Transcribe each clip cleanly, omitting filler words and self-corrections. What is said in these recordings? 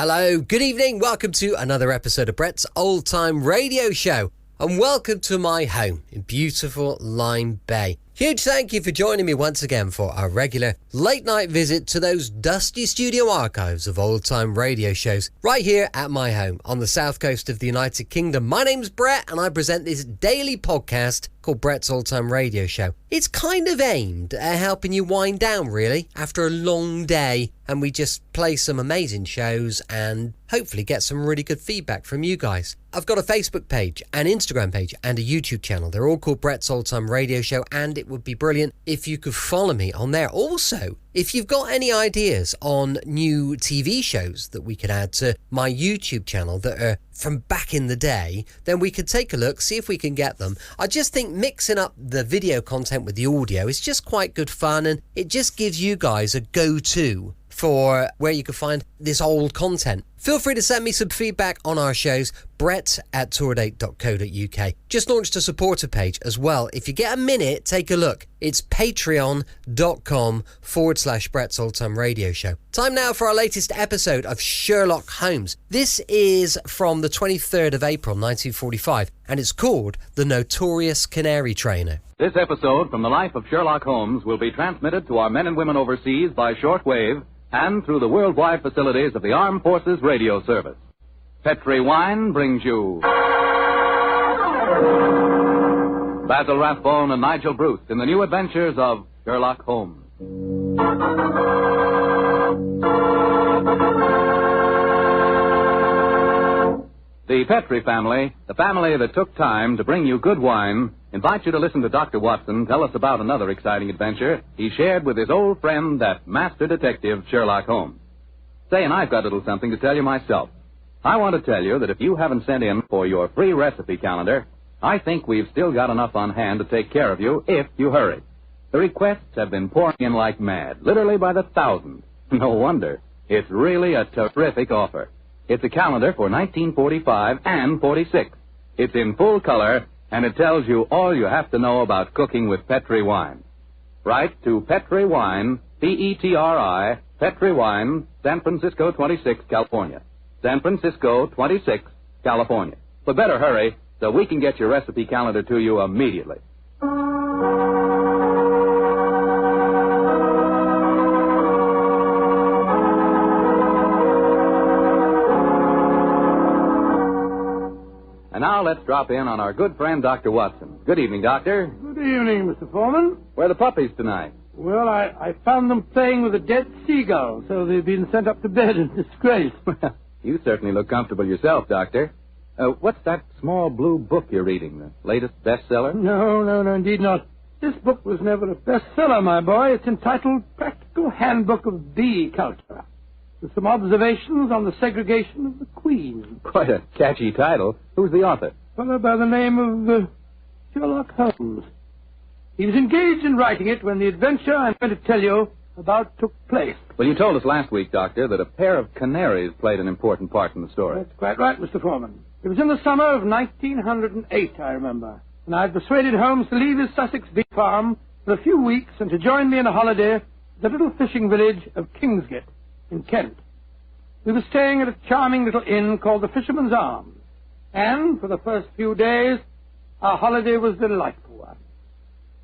Hello, good evening, welcome to another episode of Brett's Old Time Radio Show, and welcome to my home in beautiful Lyme Bay. Huge thank you for joining me once again for our regular late night visit to those dusty studio archives of old time radio shows right here at my home on the south coast of the United Kingdom. My name's Brett and I present this daily podcast called Brett's Old Time Radio Show. It's kind of aimed at helping you wind down really after a long day, and we just play some amazing shows and hopefully get some really good feedback from you guys. I've got a Facebook page, an Instagram page and a YouTube channel. They're all called Brett's Old Time Radio Show, and it would be brilliant if you could follow me on there. Also, if you've got any ideas on new TV shows that we could add to my YouTube channel that are from back in the day, then we could take a look, see if we can get them. I just think mixing up the video content with the audio is just quite good fun, and it just gives you guys a go-to for where you can find this old content. Feel free to send me some feedback on our shows, brett@tourdate.co.uk. Just launched a supporter page as well. If you get a minute, take a look. It's patreon.com/Brett's Old Time Radio Show. Time now for our latest episode of Sherlock Holmes. This is from the 23rd of April 1945, and it's called The Notorious Canary Trainer. This episode from the life of Sherlock Holmes will be transmitted to our men and women overseas by shortwave and through the worldwide facilities of the Armed Forces Radio Service. Petri Wine brings you Basil Rathbone and Nigel Bruce in the new adventures of Sherlock Holmes. The Petri family, the family that took time to bring you good wine, invites you to listen to Dr. Watson tell us about another exciting adventure he shared with his old friend, that master detective, Sherlock Holmes. Say, and I've got a little something to tell you myself. I want to tell you that if you haven't sent in for your free recipe calendar, I think we've still got enough on hand to take care of you if you hurry. The requests have been pouring in like mad, literally by the thousands. No wonder. It's really a terrific offer. It's a calendar for 1945 and 46. It's in full color, and it tells you all you have to know about cooking with Petri wine. Write to Petri Wine, Petri, Petri Wine, San Francisco 26, California. San Francisco 26, California. But better hurry so we can get your recipe calendar to you immediately. And now let's drop in on our good friend, Dr. Watson. Good evening, Doctor. Good evening, Mr. Foreman. Where are the puppies tonight? Well, I found them playing with a dead seagull, so they've been sent up to bed in disgrace. You certainly look comfortable yourself, Doctor. What's that small blue book you're reading, the latest bestseller? No, indeed not. This book was never a bestseller, my boy. It's entitled Practical Handbook of Bee Culture, with some observations on the segregation of the queen. Quite a catchy title. Who's the author? A fellow by the name of Sherlock Holmes. He was engaged in writing it when the adventure I'm going to tell you about took place. Well, you told us last week, Doctor, that a pair of canaries played an important part in the story. That's quite right, Mr. Foreman. It was in the summer of 1908, I remember, and I had persuaded Holmes to leave his Sussex bee farm for a few weeks and to join me on a holiday at the little fishing village of Kingsgate in Kent. We were staying at a charming little inn called the Fisherman's Arms, and for the first few days, our holiday was a delightful one.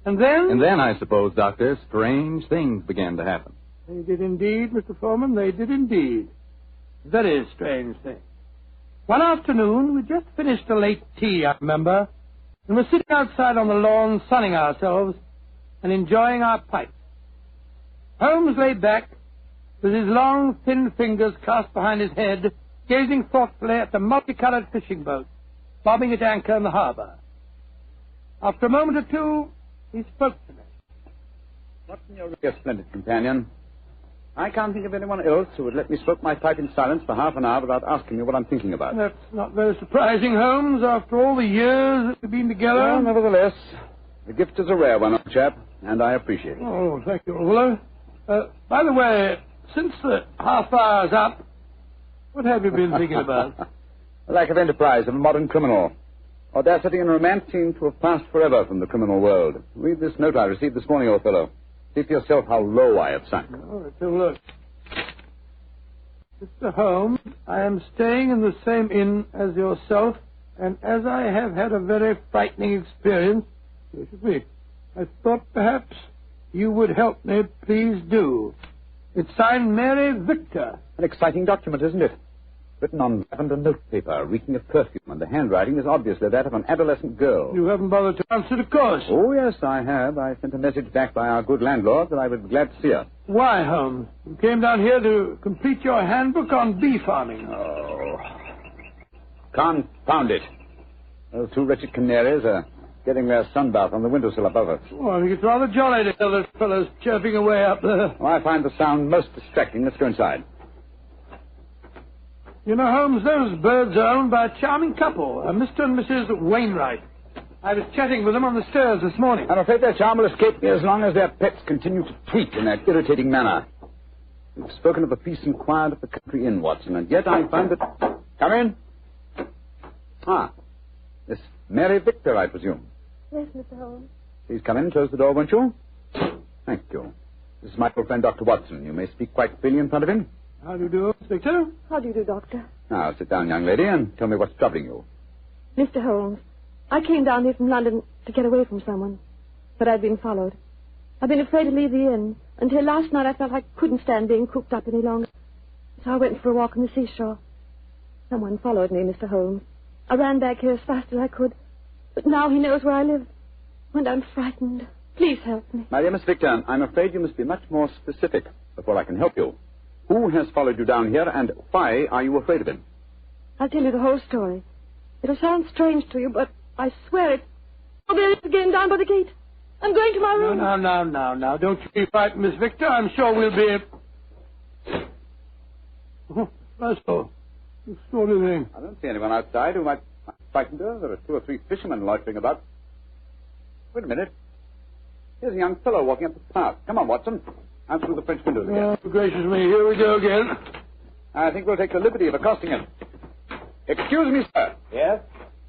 And then, I suppose, Doctor, strange things began to happen. They did indeed, Mr. Foreman, they did indeed. Very strange things. One afternoon, we just finished a late tea, I remember, and were sitting outside on the lawn sunning ourselves and enjoying our pipes. Holmes lay back, with his long, thin fingers clasped behind his head, gazing thoughtfully at the multicolored fishing boats bobbing at anchor in the harbor. After a moment or two, he spoke to me. Watson, you're really a splendid companion. I can't think of anyone else who would let me smoke my pipe in silence for half an hour without asking me what I'm thinking about. That's not very surprising, Holmes, after all the years that we've been together. Well, nevertheless, the gift is a rare one, old chap, and I appreciate it. Oh, thank you, old fellow. By the way, since the half hour's up, what have you been thinking about? The lack of enterprise of a modern criminal. Audacity and romance seem to have passed forever from the criminal world. Read this note I received this morning, old fellow. See for yourself how low I have sunk. Oh, let's have a look. Mr. Holmes, I am staying in the same inn as yourself, and as I have had a very frightening experience, so should we, I thought perhaps you would help me. Please do. It's signed Mary Victor. An exciting document, isn't it? Written on lavender notepaper, reeking of perfume, and the handwriting is obviously that of an adolescent girl. You haven't bothered to answer, of course. Oh, yes, I have. I sent a message back by our good landlord that I would be glad to see her. Why, Holmes? You came down here to complete your handbook on bee farming. Oh. Confound it. Those two wretched canaries are getting their sunbath on the windowsill above us. Oh, I think it's rather jolly to hear those fellows chirping away up there. Oh, I find the sound most distracting. Let's go inside. You know, Holmes, those birds are owned by a charming couple, Mr. and Mrs. Wainwright. I was chatting with them on the stairs this morning. I'm afraid their charm will escape me as long as their pets continue to tweet in that irritating manner. We've spoken of the peace and quiet of the country inn, Watson, and yet I find that... Come in. Ah, Miss Mary Victor, I presume. Yes, Mr. Holmes. Please come in. Close the door, won't you? Thank you. This is my old friend, Dr. Watson. You may speak quite freely in front of him. How do you do, Inspector? How do you do, Doctor? Now, sit down, young lady, and tell me what's troubling you. Mr. Holmes, I came down here from London to get away from someone, but I've been followed. I've been afraid to leave the inn. Until last night I felt I couldn't stand being cooped up any longer. So I went for a walk on the seashore. Someone followed me, Mr. Holmes. I ran back here as fast as I could, but now he knows where I live, and I'm frightened. Please help me. My dear Miss Victor, I'm afraid you must be much more specific before I can help you. Who has followed you down here, and why are you afraid of him? I'll tell you the whole story. It'll sound strange to you, but I swear it. Oh, there it is again, down by the gate. I'm going to my room. Now. Don't you be frightened, Miss Victor. I'm sure we'll be... Oh, that's all. This sort of thing. I don't see anyone outside who might frighten her. There are 2 or 3 fishermen loitering about. Wait a minute. Here's a young fellow walking up the path. Come on, Watson. Out through the French windows again. Oh, gracious me. Here we go again. I think we'll take the liberty of accosting him. Excuse me, sir. Yes?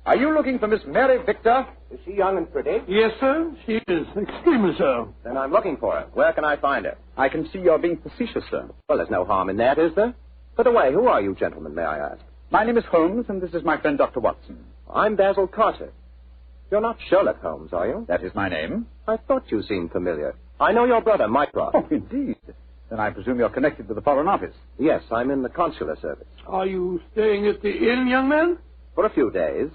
Are you looking for Miss Mary Victor? Is she young and pretty? Yes, sir. She is. Extremely so. Then I'm looking for her. Where can I find her? I can see you're being facetious, sir. Well, there's no harm in that, is there? By the way, who are you gentlemen, may I ask? My name is Holmes, and this is my friend Dr. Watson. I'm Basil Carter. You're not Sherlock Holmes, are you? That is my name. I thought you seemed familiar. I know your brother, Mycroft. Oh, indeed. Then I presume you're connected with the Foreign Office. Yes, I'm in the consular service. Are you staying at the inn, young man? For a few days.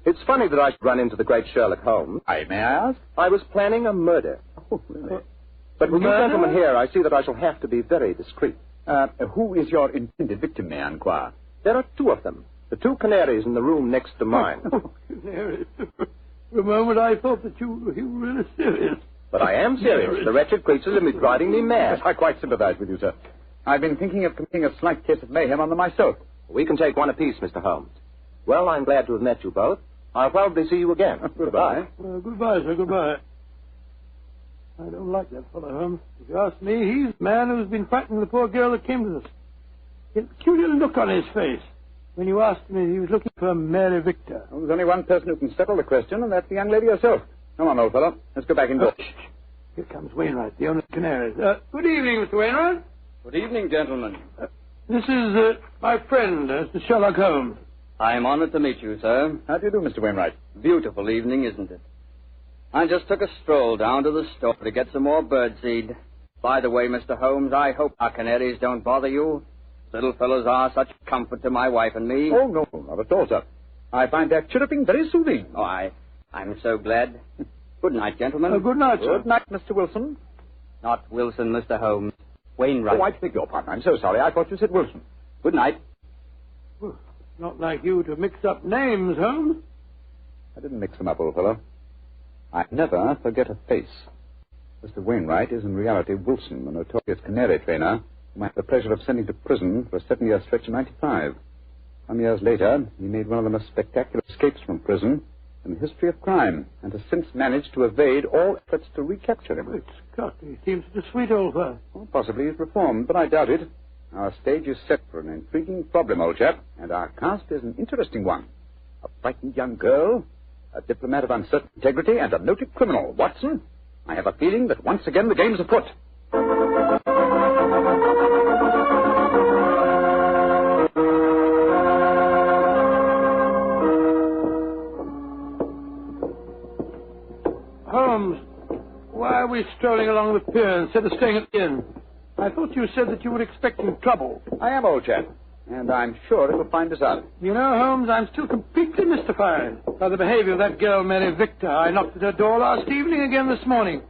It's funny that I should run into the great Sherlock Holmes. May I ask? I was planning a murder. Oh, really? But with you Murder? gentlemen here, I see that I shall have to be very discreet. Who is your intended victim, may I inquire? There are 2 of them. The 2 canaries in the room next to mine. Oh, Canary. For a moment I thought that you were really serious. But I am serious. The wretched creatures have been driving me mad. Yes, I quite sympathize with you, sir. I've been thinking of committing a slight case of mayhem on them myself. We can take one apiece, Mr. Holmes. Well, I'm glad to have met you both. I'll probably see you again. Goodbye. Goodbye, sir. Goodbye. I don't like that fellow, Holmes. If you ask me, he's the man who's been frightening the poor girl that came to us. He had a peculiar look on his face when you asked him if he was looking for Mary Victor. Well, there's only one person who can settle the question, and that's the young lady herself. Come on, old fellow. Let's go back indoors. Here comes Wainwright, the owner of the Canaries. Good evening, Mr. Wainwright. Good evening, gentlemen. This is my friend, Mr. Sherlock Holmes. I am honored to meet you, sir. How do you do, Mr. Wainwright? Beautiful evening, isn't it? I just took a stroll down to the store to get some more birdseed. By the way, Mr. Holmes, I hope our canaries don't bother you. Little fellows are such comfort to my wife and me. Oh, no, not at all, sir. I find their chirruping very soothing. Oh, I'm so glad. Good night, gentlemen. Good night, sir. Good night, Mr. Wilson. Not Wilson, Mr. Holmes. Wainwright. Oh, I beg your pardon. I'm so sorry. I thought you said Wilson. Good night. Well, not like you to mix up names, Holmes. I didn't mix them up, old fellow. I never forget a face. Mr. Wainwright is in reality Wilson, the notorious Canary trainer, whom I had the pleasure of sending to prison for a 7-year stretch in '95. Some years later, he made one of the most spectacular escapes from prison in the history of crime, and has since managed to evade all efforts to recapture him. Great Scott, he seems such a sweet old fellow. Well, possibly he's reformed, but I doubt it. Our stage is set for an intriguing problem, old chap, and our cast is an interesting one. A frightened young girl, a diplomat of uncertain integrity, and a noted criminal. Watson, I have a feeling that once again the game's afoot. strolling along the pier instead of staying at the inn. I thought you said that you were expecting trouble. I am, old chap. And I'm sure it'll find us out. You know, Holmes, I'm still completely mystified by the behavior of that girl, Mary Victor. I knocked at her door last evening, again this morning.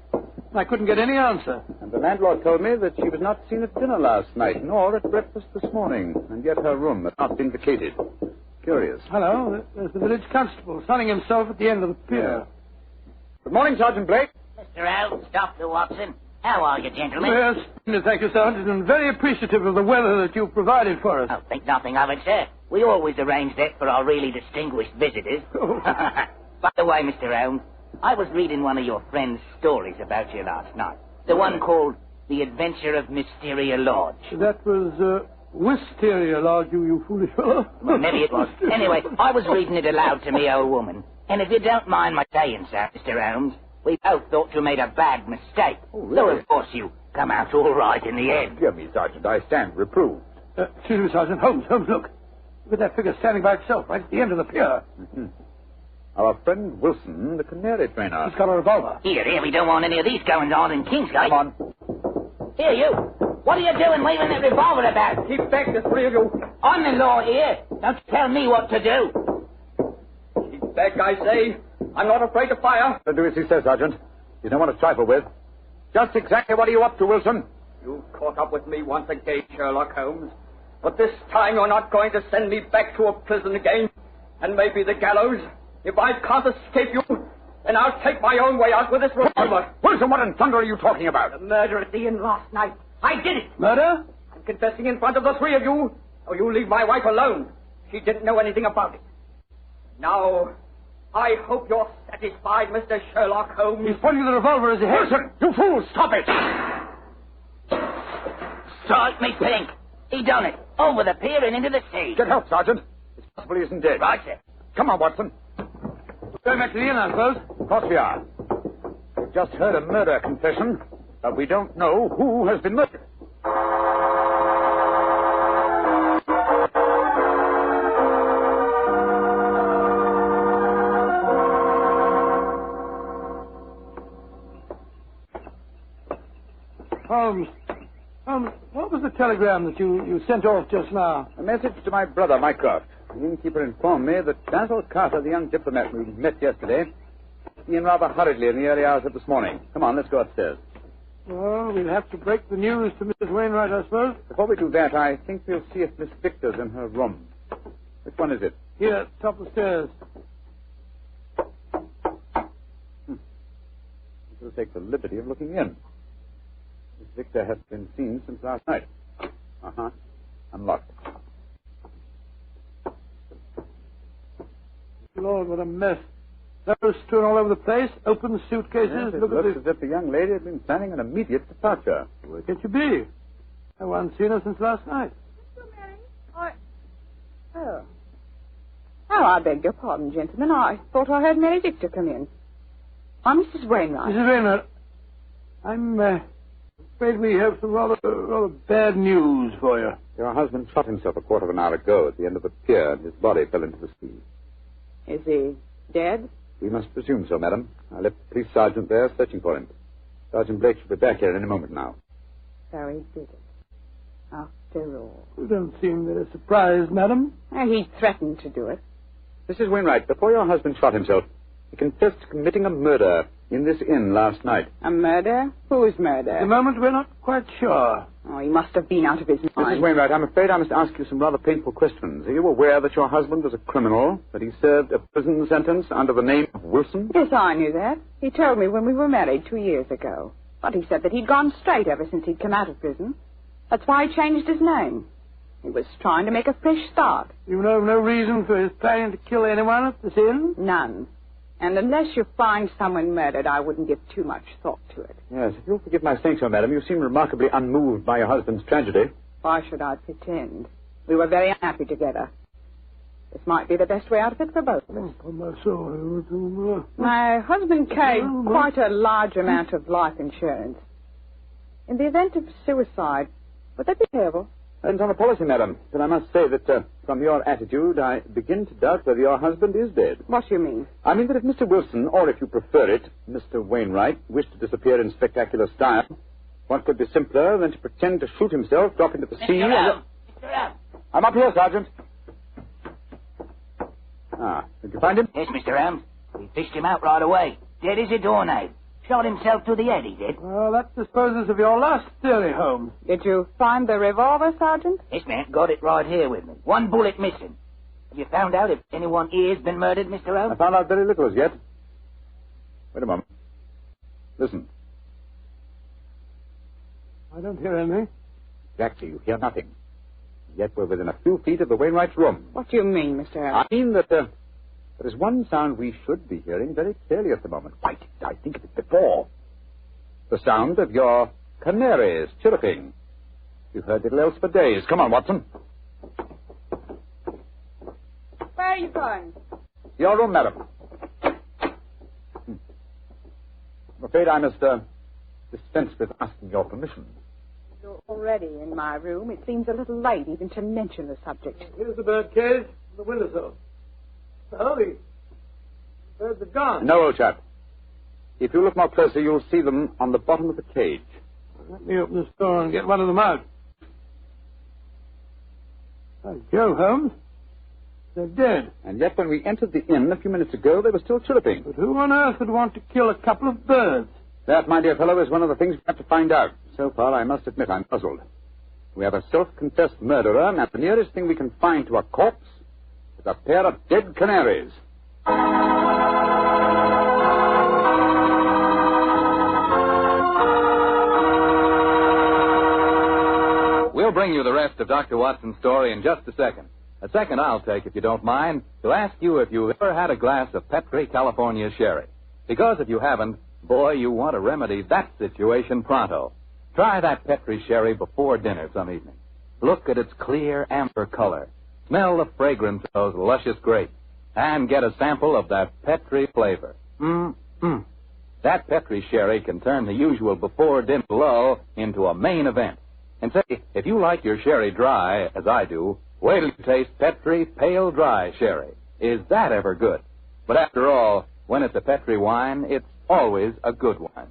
I couldn't get any answer. And the landlord told me that she was not seen at dinner last night, nor at breakfast this morning, and yet her room had not been vacated. Curious. Hello, there's the village constable sunning himself at the end of the pier. Good morning, Sergeant Blake. Mr. Holmes, Dr. Watson. How are you, gentlemen? Yes, thank you, Sergeant, and very appreciative of the weather that you've provided for us. Oh, think nothing of it, sir. We always arrange that for our really distinguished visitors. By the way, Mr. Holmes, I was reading one of your friend's stories about you last night. The one called The Adventure of Mysteria Lodge. That was, Wisteria Lodge, you foolish fellow. Well, maybe it was. Anyway, I was reading it aloud to me old woman. And if you don't mind my saying so, Mr. Holmes, we both thought you made a bad mistake. Oh, really? So, of course, you come out all right in the end. Dear me, Sergeant, I stand reproved. Excuse me, Sergeant. Holmes, look. Look at that figure standing by itself right at the end of the pier. Mm-hmm. Our friend Wilson, the Canary trainer. He's got a revolver. Here, we don't want any of these goings on in Kingsgate. Come on. Here, you. What are you doing waving that revolver about? Keep back, the three of you. I'm the law here. Don't tell me what to do. Keep back, I say. I'm not afraid to fire. Do as he says, Sergeant. You don't want to trifle with. Just exactly what are you up to, Wilson? You caught up with me once again, Sherlock Holmes. But this time you're not going to send me back to a prison again. And maybe the gallows. If I can't escape you, then I'll take my own way out with this revolver. Wilson, what in thunder are you talking about? The murder at the inn last night. I did it. Murder? I'm confessing in front of the three of you. Oh, you leave my wife alone. She didn't know anything about it. Now, I hope you're satisfied, Mr. Sherlock Holmes. He's pointing the revolver as he heads. Wilson, you fool, stop it! Strike me pink. He done it. Over the pier and into the sea. Get help, Sergeant. It's possible he isn't dead. Right, sir. Come on, Watson. Going back to the inn, I suppose. Of course we are. We've just heard a murder confession, but we don't know who has been murdered. Holmes, what was the telegram that you sent off just now? A message to my brother, Mycroft. The innkeeper informed me that Basil Carter, the young diplomat we met yesterday, came in rather hurriedly in the early hours of this morning. Come on, let's go upstairs. Well, we'll have to break the news to Mrs. Wainwright, I suppose. Before we do that, I think we'll see if Miss Victor's in her room. Which one is it? Here, top of the stairs. We'll take the liberty of looking in. Miss Victor has been seen since last night. Uh-huh. Unlocked. Lord, what a mess. Those strewn all over the place, open suitcases. Yes, it Look at looks this. as if the young lady had been planning an immediate departure. Where can she be? No one's seen her since last night. Oh, I beg your pardon, gentlemen. I thought I heard Mary Victor come in. I'm Mrs. Wainwright. Mrs. Wainwright, I'm afraid we have some rather bad news for you. Your husband shot himself a quarter of an hour ago at the end of the pier, and his body fell into the sea. Is he dead? We must presume so, madam. I left the police sergeant there searching for him. Sergeant Blake should be back here any moment now. So he did it. After all. You don't seem very surprised, madam. He threatened to do it. Mrs. Wainwright, before your husband shot himself, he confessed to committing a murder in this inn last night. A murder? Whose At the murder? moment, we're not quite sure. Oh, he must have been out of his Mrs. mind. Wainwright, I'm afraid I must ask you some rather painful questions. Are you aware that your husband was a criminal, that he served a prison sentence under the name of Wilson? Yes, I knew that. He told me when we were married 2 years ago. But he said that he'd gone straight ever since he'd come out of prison. That's why he changed his name. He was trying to make a fresh start. You know of no reason for his planning to kill anyone at this inn? None. And unless you find someone murdered, I wouldn't give too much thought to it. Yes, if you'll forgive my saying so, madam, you seem remarkably unmoved by your husband's tragedy. Why should I pretend? We were very unhappy together. This might be the best way out of it for both of us. Oh, my soul. My husband carried quite a large amount of life insurance. In the event of suicide, would that be payable? And on the policy, madam, but I must say that from your attitude, I begin to doubt whether your husband is dead. What do you mean? I mean that if Mr. Wilson, or if you prefer it, Mr. Wainwright, wished to disappear in spectacular style, what could be simpler than to pretend to shoot himself, drop into the sea... Mr. Holmes! I'm up here, Sergeant. Ah, did you find him? Yes, Mr. Holmes. We fished him out right away. Dead as a doornail. Shot himself to the head, he did. Well, that disposes of your last theory, Holmes. Did you find the revolver, Sergeant? Yes, ma'am. Got it right here with me. One bullet missing. Have you found out if anyone here's been murdered, Mr. Holmes? I found out very little as yet. Wait a moment. Listen. I don't hear anything. Exactly, you hear nothing. Yet we're within a few feet of the Wainwright's room. What do you mean, Mr. Holmes? I mean that there is one sound we should be hearing very clearly at the moment. Why did I think of it before? The sound of your canaries chirruping. You've heard little else for days. Come on, Watson. Where are you going? Your room, madam. I'm afraid I must dispense with asking your permission. You're already in my room. It seems a little late even to mention the subject. Here's the bird cage, the windowsill. Oh, the birds are gone. No, old chap. If you look more closely, you'll see them on the bottom of the cage. Let me open this door and get one of them out. By Jove, Holmes. They're dead. And yet when we entered the inn a few minutes ago, they were still chirruping. But who on earth would want to kill a couple of birds? That, my dear fellow, is one of the things we have to find out. So far, I must admit I'm puzzled. We have a self-confessed murderer, and the nearest thing we can find to a corpse is a pair of dead canaries. We'll bring you the rest of Dr. Watson's story in just a second. A second I'll take, if you don't mind, to ask you if you've ever had a glass of Petri California sherry. Because if you haven't, boy, you want to remedy that situation pronto. Try that Petri sherry before dinner some evening. Look at its clear amber color. Smell the fragrance of those luscious grapes. And get a sample of that Petri flavor. That Petri sherry can turn the usual before-dinner lull into a main event. And say, if you like your sherry dry, as I do, wait till you taste Petri Pale Dry Sherry. Is that ever good? But after all, when it's a Petri wine, it's always a good wine.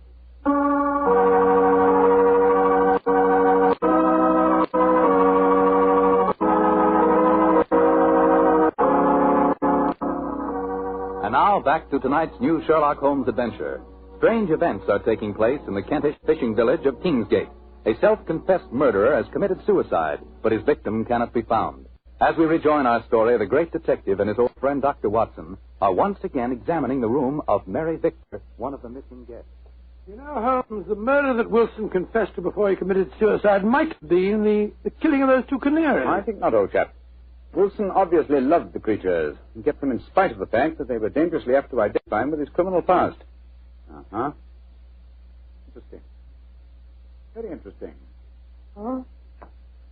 And now back to tonight's new Sherlock Holmes adventure. Strange events are taking place in the Kentish fishing village of Kingsgate. A self-confessed murderer has committed suicide, but his victim cannot be found. As we rejoin our story, the great detective and his old friend Dr. Watson are once again examining the room of Mary Victor, one of the missing guests. You know, Holmes, the murder that Wilson confessed to before he committed suicide might have been the killing of those two canaries. I think not, old chap. Wilson obviously loved the creatures and kept them in spite of the fact that they were dangerously apt to identify him with his criminal past. Uh-huh. Interesting. Very interesting. Huh?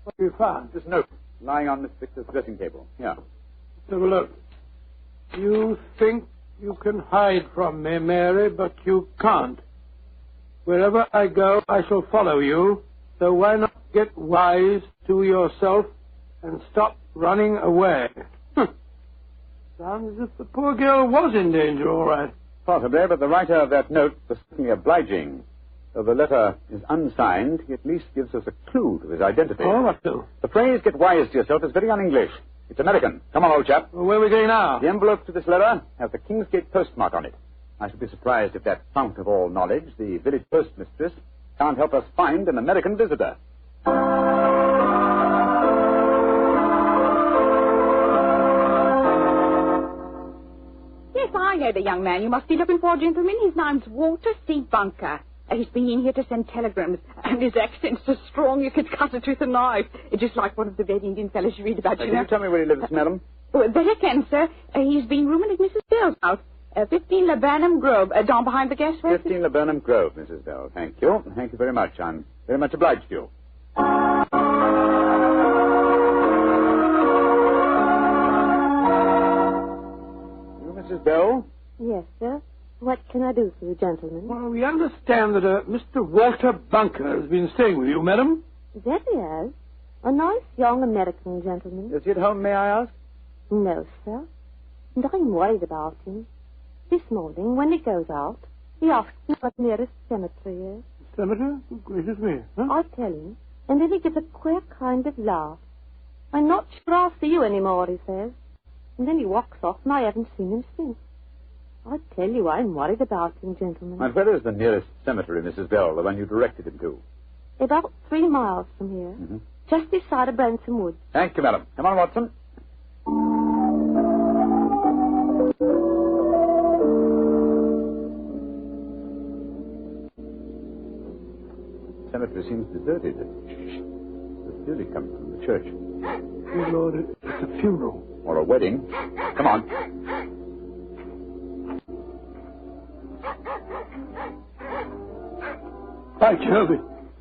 What have you found? This note lying on Miss Victor's dressing table. Here. Let's have a look. You think you can hide from me, Mary, but you can't. Wherever I go, I shall follow you. So why not get wise to yourself and stop running away? Sounds as if the poor girl was in danger, all right. Possibly, but the writer of that note was certainly obliging. Though the letter is unsigned, he at least gives us a clue to his identity. Oh, what clue? The phrase, get wise to yourself, is very un-English. It's American. Come on, old chap. Well, where are we going now? The envelope to this letter has the Kingsgate postmark on it. I should be surprised if that fount of all knowledge, the village postmistress, can't help us find an American visitor. Yes, I know the young man you must be looking for, gentlemen. His name's Walter C. Bunker. He's been in here to send telegrams, and his accent's so strong you could cut it with a knife. It's just like one of the Red Indian fellows you read about, you know. Can you tell me where he lives, madam? Well, that I can, sir. He's been rooming at Mrs. Bell's house. 15 Laburnum Grove, down behind the gas works. 15 Laburnum Grove, Mrs. Bell. Thank you. Thank you very much. I'm very much obliged to you. You, Mrs. Bell? Yes, sir. What can I do for you, gentlemen? Well, we understand that Mr. Walter Bunker has been staying with you, madam. That he has. A nice young American gentleman. Is he at home, may I ask? No, sir. And I'm worried about him. This morning, when he goes out, he asks me what the nearest cemetery is. Cemetery? Oh, gracious me. Huh? I tell him, and then he gives a queer kind of laugh. I'm not sure I'll see you anymore, he says. And then he walks off, and I haven't seen him since. I tell you, I'm worried about him, gentlemen. And where is the nearest cemetery, Mrs. Bell, the one you directed him to? About 3 miles from here. Mm-hmm. Just this side of Branson Woods. Thank you, madam. Come on, Watson. The cemetery seems deserted. The clearly comes from the church. Good Lord, it's a funeral. Or a wedding. Come on. By Jove,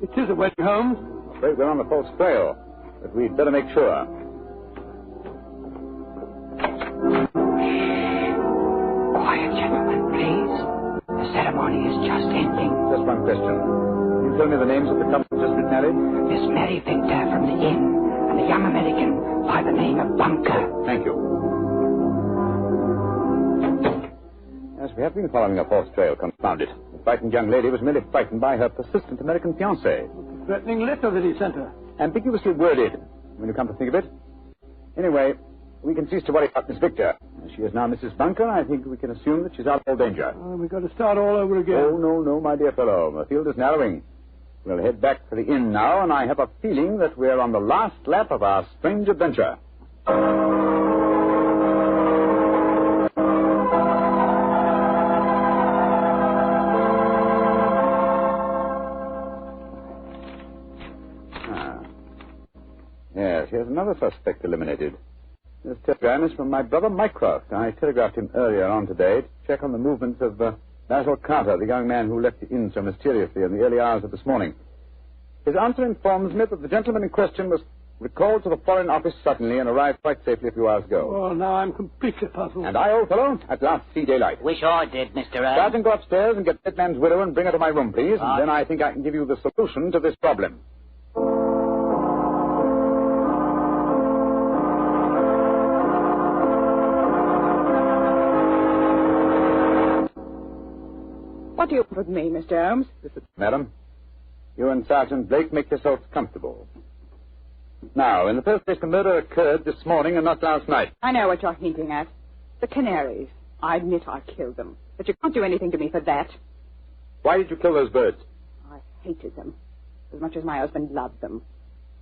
it is a wedding, Holmes. I'm afraid we're on the false trail, but we'd better make sure. Quiet, gentlemen, please. The ceremony is just ending. Just one question. Can you tell me the names of the couple just been married? Miss Mary Victor from the inn, and a young American by the name of Bunker. Thank you. Yes, we have been following a false trail, confound it. The frightened young lady was merely frightened by her persistent American fiancé. The threatening letter that he sent her. Ambiguously worded, when you come to think of it. Anyway, we can cease to worry about Miss Victor. As she is now Mrs. Bunker, I think we can assume that she's out of all danger. We've got to start all over again. Oh, no, my dear fellow. The field is narrowing. We'll head back to the inn now, and I have a feeling that we're on the last lap of our strange adventure. Yes, here's another suspect eliminated. This telegram is from my brother Mycroft. I telegraphed him earlier on today to check on the movements of Basil Carter, the young man who left the inn so mysteriously in the early hours of this morning. His answer informs me that the gentleman in question was recalled to the Foreign Office suddenly and arrived quite safely a few hours ago. Well, now I'm completely puzzled. And I, old fellow, at last see daylight. Wish I did, Mr. Holmes. Sergeant, go upstairs and get that man's widow and bring her to my room, please. And then I think I can give you the solution to this problem. What do you want with me, Mr. Holmes? Madam, you and Sergeant Blake make yourselves comfortable. Now, in the first place, the murder occurred this morning and not last night. I know what you're hinting at. The Canaries. I admit I killed them. But you can't do anything to me for that. Why did you kill those birds? I hated them as much as my husband loved them.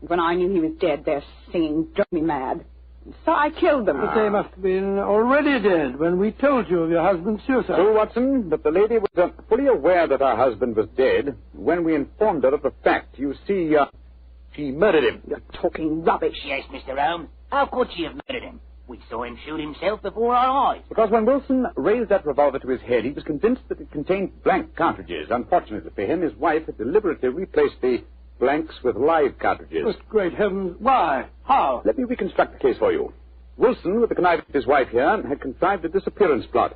And when I knew he was dead, their singing drove me mad. And so I killed them. But they must have been already dead when we told you of your husband's suicide. True, Watson, but the lady was fully aware that her husband was dead when we informed her of the fact. You see, she murdered him. You're talking rubbish. Yes, Mr. Holmes. How could she have murdered him? We saw him shoot himself before our eyes. Because when Wilson raised that revolver to his head, he was convinced that it contained blank cartridges. Unfortunately for him, his wife had deliberately replaced the blanks with live cartridges. But great heavens, why? How? Let me reconstruct the case for you. Wilson, with the connivance of his wife here, had contrived a disappearance plot.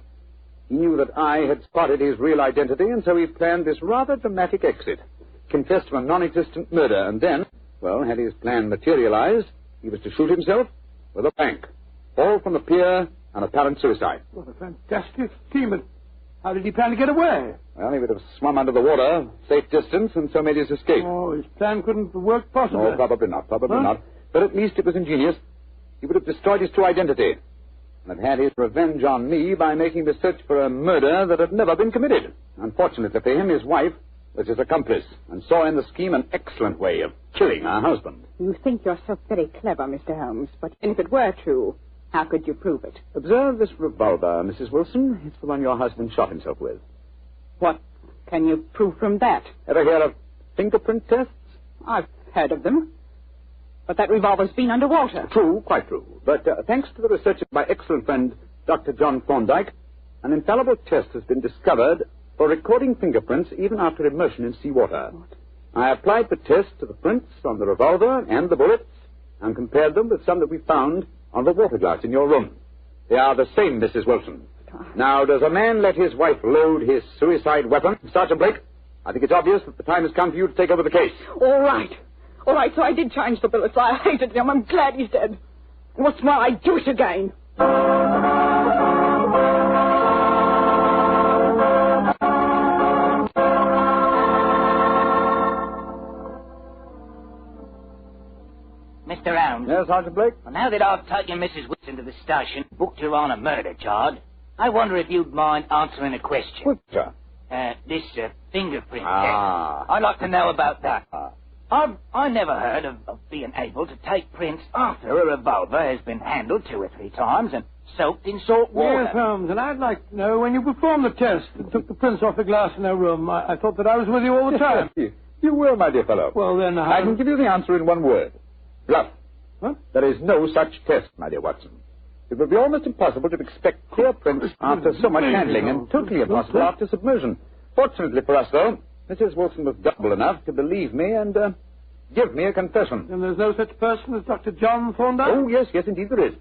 He knew that I had spotted his real identity, and so he planned this rather dramatic exit. Confessed to a non-existent murder, and then, well, had his plan materialized, he was to shoot himself with a blank. All from the pier, an apparent suicide. What a fantastic scheme. But how did he plan to get away? Well, he would have swum under the water, safe distance, and so made his escape. Oh, his plan couldn't work possibly. No, probably not, not. But at least it was ingenious. He would have destroyed his true identity and have had his revenge on me by making me search for a murder that had never been committed. Unfortunately for him, his wife was his accomplice and saw in the scheme an excellent way of killing her husband. You think you're so very clever, Mr. Holmes, but if it were true, how could you prove it? Observe this revolver, Mrs. Wilson. It's the one your husband shot himself with. What can you prove from that? Ever hear of fingerprint tests? I've heard of them. But that revolver's been underwater. True, quite true. But thanks to the research of my excellent friend, Dr. John Thorndyke, an infallible test has been discovered for recording fingerprints even after immersion in seawater. What? I applied the test to the prints on the revolver and the bullets and compared them with some that we found on the water glass in your room. They are the same, Mrs. Wilson. Now, does a man let his wife load his suicide weapon? Sergeant Blake, I think it's obvious that the time has come for you to take over the case. All right. All right, so I did change the billets. I hated him. I'm glad he's dead. And what's more, I'd do it again. Mr. Holmes. Yes, Sergeant Blake? Well, now that I've taken Mrs. Whitson to the station, booked her on a murder charge, I wonder if you'd mind answering a question. What, sir? This fingerprint Ah. test. I'd like to know about that. I never heard of being able to take prints after a revolver has been handled 2 or 3 times and soaked in salt water. Yes, Holmes, and I'd like to know, when you performed the test and took the prints off the glass in her room, I thought that I was with you all the time. You will, my dear fellow. Well, then, I can give you the answer in one word. Bluff. What? There is no such test, my dear Watson. It would be almost impossible to expect clear prints after so much handling, and totally impossible after submersion. Fortunately for us, though, Mrs. Wilson was gullible enough to believe me and give me a confession. And there's no such person as Dr. John Thorndyke? Oh, yes, indeed there is.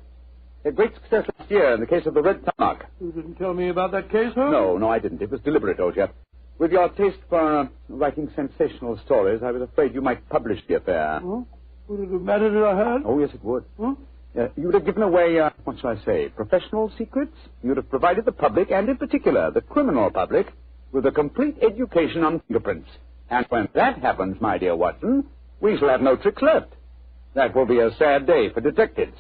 A great success last year in the case of the Red Hancock. You didn't tell me about that case, Holmes? No, I didn't. It was deliberate, old chap. With your taste for writing sensational stories, I was afraid you might publish the affair. Oh? Would it have mattered if I heard? Oh, yes, it would. Hmm? You would have given away, what shall I say, professional secrets. You would have provided the public, and in particular the criminal public, with a complete education on fingerprints. And when that happens, my dear Watson, we shall have no tricks left. That will be a sad day for detectives.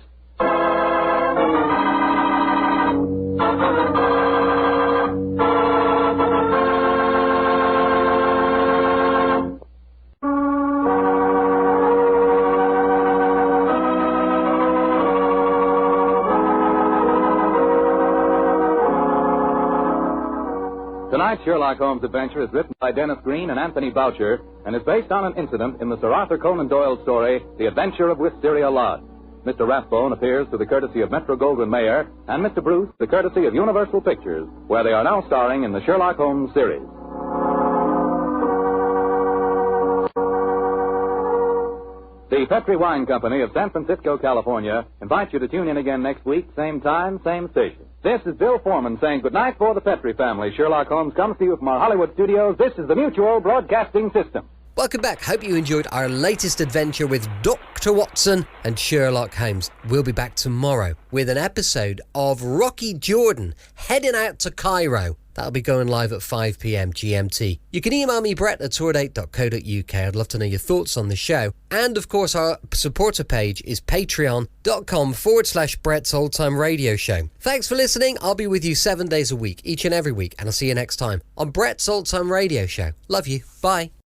Tonight's Sherlock Holmes adventure is written by Dennis Green and Anthony Boucher and is based on an incident in the Sir Arthur Conan Doyle story, The Adventure of Wisteria Lodge. Mr. Rathbone appears through the courtesy of Metro-Goldwyn-Mayer and Mr. Bruce the courtesy of Universal Pictures, where they are now starring in the Sherlock Holmes series. The Petri Wine Company of San Francisco, California, invites you to tune in again next week, same time, same station. This is Bill Foreman saying goodnight for the Petri family. Sherlock Holmes comes to you from our Hollywood studios. This is the Mutual Broadcasting System. Welcome back. Hope you enjoyed our latest adventure with Dr. Watson and Sherlock Holmes. We'll be back tomorrow with an episode of Rocky Jordan heading out to Cairo. That'll be going live at 5 p.m. GMT. You can email me, brett@tourdate.co.uk. I'd love to know your thoughts on the show. And, of course, our supporter page is patreon.com/Brett's Old Time Radio Show. Thanks for listening. I'll be with you 7 days a week, each and every week. And I'll see you next time on Brett's Old Time Radio Show. Love you. Bye.